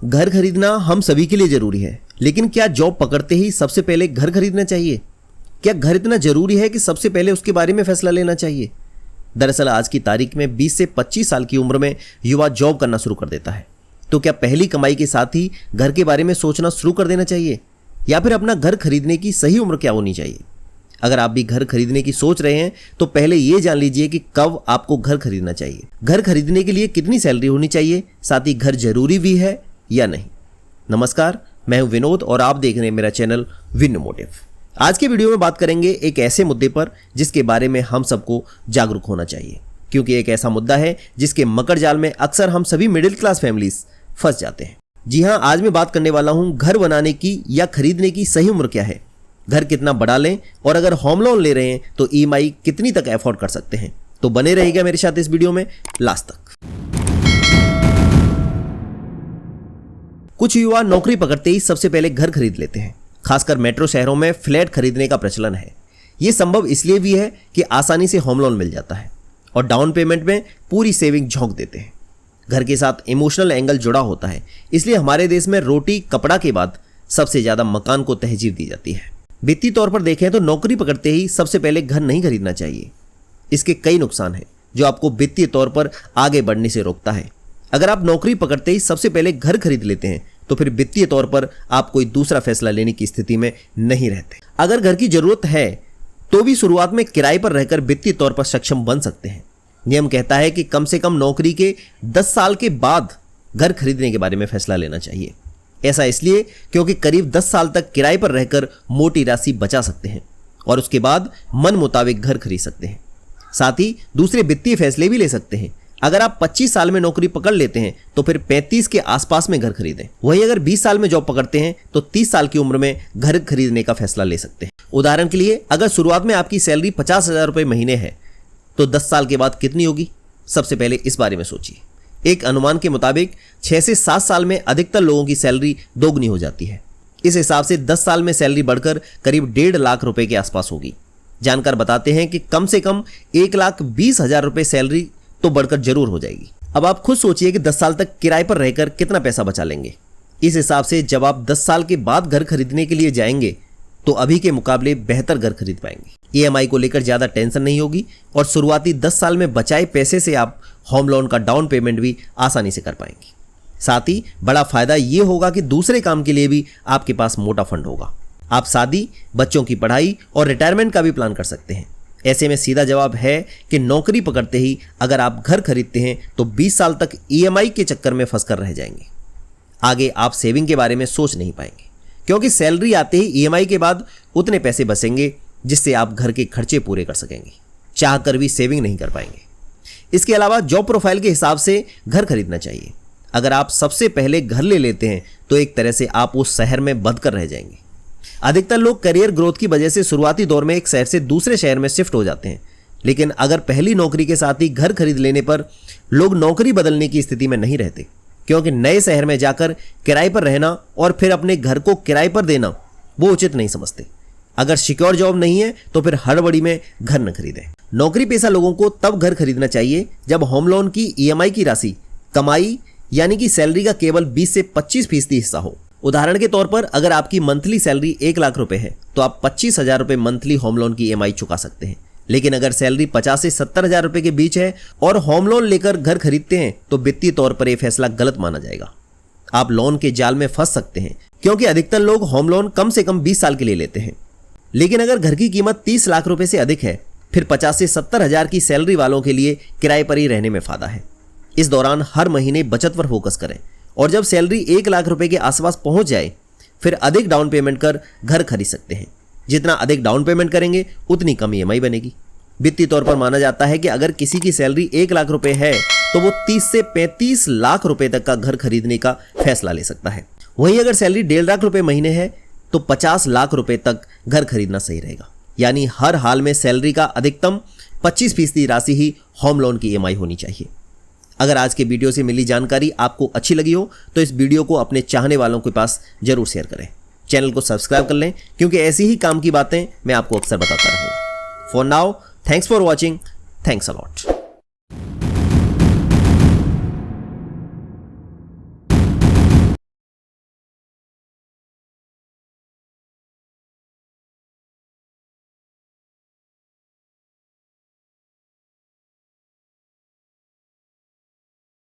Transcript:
घर खरीदना हम सभी के लिए जरूरी है, लेकिन क्या जॉब पकड़ते ही सबसे पहले घर खरीदना चाहिए? क्या घर इतना जरूरी है कि सबसे पहले उसके बारे में फैसला लेना चाहिए? दरअसल आज की तारीख में 20 से 25 साल की उम्र में युवा जॉब करना शुरू कर देता है। तो क्या पहली कमाई के साथ ही घर के बारे में सोचना शुरू कर देना चाहिए, या फिर अपना घर खरीदने की सही उम्र क्या होनी चाहिए? अगर आप भी घर खरीदने की सोच रहे हैं तो पहले ये जान लीजिए कि कब आपको घर खरीदना चाहिए, घर खरीदने के लिए कितनी सैलरी होनी चाहिए, साथ ही घर जरूरी भी है या नहीं। नमस्कार, मैं हूं विनोद और आप देख रहे हैं मेरा चैनल विन मोटिव। आज के वीडियो में बात करेंगे एक ऐसे मुद्दे पर जिसके बारे में हम सबको जागरूक होना चाहिए, क्योंकि एक ऐसा मुद्दा है जिसके मकड़ जाल में अक्सर हम सभी मिडिल क्लास फैमिलीज फंस जाते हैं। जी हां, आज मैं बात करने वाला हूं घर बनाने की या खरीदने की सही उम्र क्या है, घर कितना बड़ा लें और अगर होम लोन ले रहे हैं तो ईएमआई कितनी तक अफोर्ड कर सकते हैं। तो बने रहिएगा मेरे साथ इस वीडियो में लास्ट तक। कुछ युवा नौकरी पकड़ते ही सबसे पहले घर खरीद लेते हैं। खासकर मेट्रो शहरों में फ्लैट खरीदने का प्रचलन है। यह संभव इसलिए भी है कि आसानी से होम लोन मिल जाता है और डाउन पेमेंट में पूरी सेविंग झोंक देते हैं। घर के साथ इमोशनल एंगल जुड़ा होता है, इसलिए हमारे देश में रोटी कपड़ा के बाद सबसे ज्यादा मकान को तरजीह दी जाती है। वित्तीय तौर पर देखें तो नौकरी पकड़ते ही सबसे पहले घर नहीं खरीदना चाहिए। इसके कई नुकसान हैं जो आपको वित्तीय तौर पर आगे बढ़ने से रोकता है। अगर आप नौकरी पकड़ते ही सबसे पहले घर खरीद लेते हैं तो फिर वित्तीय तौर पर आप कोई दूसरा फैसला लेने की स्थिति में नहीं रहते। अगर घर की जरूरत है तो भी शुरुआत में किराए पर रहकर वित्तीय तौर पर सक्षम बन सकते हैं। नियम कहता है कि कम से कम नौकरी के 10 साल के बाद घर खरीदने के बारे में फैसला लेना चाहिए। ऐसा इसलिए क्योंकि करीब 10 साल तक किराए पर रहकर मोटी राशि बचा सकते हैं और उसके बाद मन मुताबिक घर खरीद सकते हैं। साथ ही दूसरे वित्तीय फैसले भी ले सकते हैं। अगर आप 25 साल में नौकरी पकड़ लेते हैं तो फिर 35 के आसपास में घर खरीदें। वहीं अगर 20 साल में जॉब पकड़ते हैं तो 30 साल की उम्र में घर खरीदने का फैसला ले सकते हैं। उदाहरण के लिए, अगर शुरुआत में आपकी सैलरी 50,000 रुपए महीने है तो 10 साल के बाद कितनी होगी? सबसे पहले इस बारे में सोचिए। एक अनुमान के मुताबिक 6 से 7 साल में अधिकतर लोगों की सैलरी दोगुनी हो जाती है। इस हिसाब से 10 साल में सैलरी बढ़कर करीब 1.5 लाख रुपए के आसपास होगी। जानकार बताते हैं कि कम से कम 1,20,000 रुपए सैलरी तो बढ़कर जरूर हो जाएगी। अब आप खुद सोचिए कि 10 साल तक किराए पर रहकर कितना पैसा बचा लेंगे। इस हिसाब से जब आप 10 साल के बाद घर खरीदने के लिए जाएंगे तो अभी के मुकाबले बेहतर घर खरीद पाएंगे। ईएमआई को लेकर ज्यादा टेंशन नहीं होगी और शुरुआती 10 साल में बचाए पैसे से आप होम लोन का डाउन पेमेंट भी आसानी से कर पाएंगे। साथ ही बड़ा फायदा ये होगा कि दूसरे काम के लिए भी आपके पास मोटा फंड होगा। आप शादी, बच्चों की पढ़ाई और रिटायरमेंट का भी प्लान कर सकते हैं। ऐसे में सीधा जवाब है कि नौकरी पकड़ते ही अगर आप घर खरीदते हैं तो 20 साल तक ईएमआई के चक्कर में फंसकर रह जाएंगे। आगे आप सेविंग के बारे में सोच नहीं पाएंगे, क्योंकि सैलरी आते ही ईएमआई के बाद उतने पैसे बचेंगे जिससे आप घर के खर्चे पूरे कर सकेंगे। चाह कर भी सेविंग नहीं कर पाएंगे। इसके अलावा जॉब प्रोफाइल के हिसाब से घर खरीदना चाहिए। अगर आप सबसे पहले घर ले लेते हैं तो एक तरह से आप उस शहर में बंध कर रह जाएंगे। अधिकतर लोग करियर ग्रोथ की वजह से शुरुआती दौर में एक शहर से दूसरे शहर में शिफ्ट हो जाते हैं, लेकिन अगर पहली नौकरी के साथ ही घर खरीद लेने पर लोग नौकरी बदलने की स्थिति में नहीं रहते, क्योंकि नए शहर में जाकर किराए पर रहना और फिर अपने घर को किराए पर देना वो उचित नहीं समझते। अगर सिक्योर जॉब नहीं है तो फिर हड़बड़ी में घर न खरीदें। नौकरी पेशा लोगों को तब घर खरीदना चाहिए जब होम लोन की ईएमआई की राशि कमाई यानी कि सैलरी का केवल 20 से 25% हिस्सा हो। उदाहरण के तौर पर अगर आपकी मंथली सैलरी 1 लाख रुपए है तो आप 25,000 रुपए मंथली होम लोन की ईएमआई चुका सकते हैं। लेकिन अगर सैलरी 50 से 70,000 रुपए के बीच है और होम लोन लेकर घर खरीदते हैं तो वित्तीय तौर पर यह फैसला गलत माना जाएगा। आप लोन के जाल में फंस सकते हैं, क्योंकि अधिकतर लोग होम लोन कम से कम 20 साल के लिए लेते हैं। लेकिन अगर घर की कीमत 30 लाख रुपए से अधिक है फिर 50 से 70,000 की सैलरी वालों के लिए किराए पर ही रहने में फायदा है। इस दौरान हर महीने बचत पर फोकस करें और जब सैलरी 1 लाख रुपए के आसपास पहुंच जाए फिर अधिक डाउन पेमेंट कर घर खरीद सकते हैं। जितना अधिक डाउन पेमेंट करेंगे उतनी कम ईएमआई बनेगी। वित्तीय तौर पर माना जाता है कि अगर किसी की सैलरी 1 लाख रुपए है तो वो 30 से 35 लाख रुपए तक का घर खरीदने का फैसला ले सकता है। वहीं अगर सैलरी 1.5 लाख रुपए महीने है तो 50 लाख रुपए तक घर खरीदना सही रहेगा। यानी हर हाल में सैलरी का अधिकतम 25% राशि ही होम लोन की ईएमआई होनी चाहिए। अगर आज के वीडियो से मिली जानकारी आपको अच्छी लगी हो तो इस वीडियो को अपने चाहने वालों के पास जरूर शेयर करें। चैनल को सब्सक्राइब कर लें, क्योंकि ऐसी ही काम की बातें मैं आपको अक्सर बताता रहूँगा। For now, thanks for watching. Thanks a lot.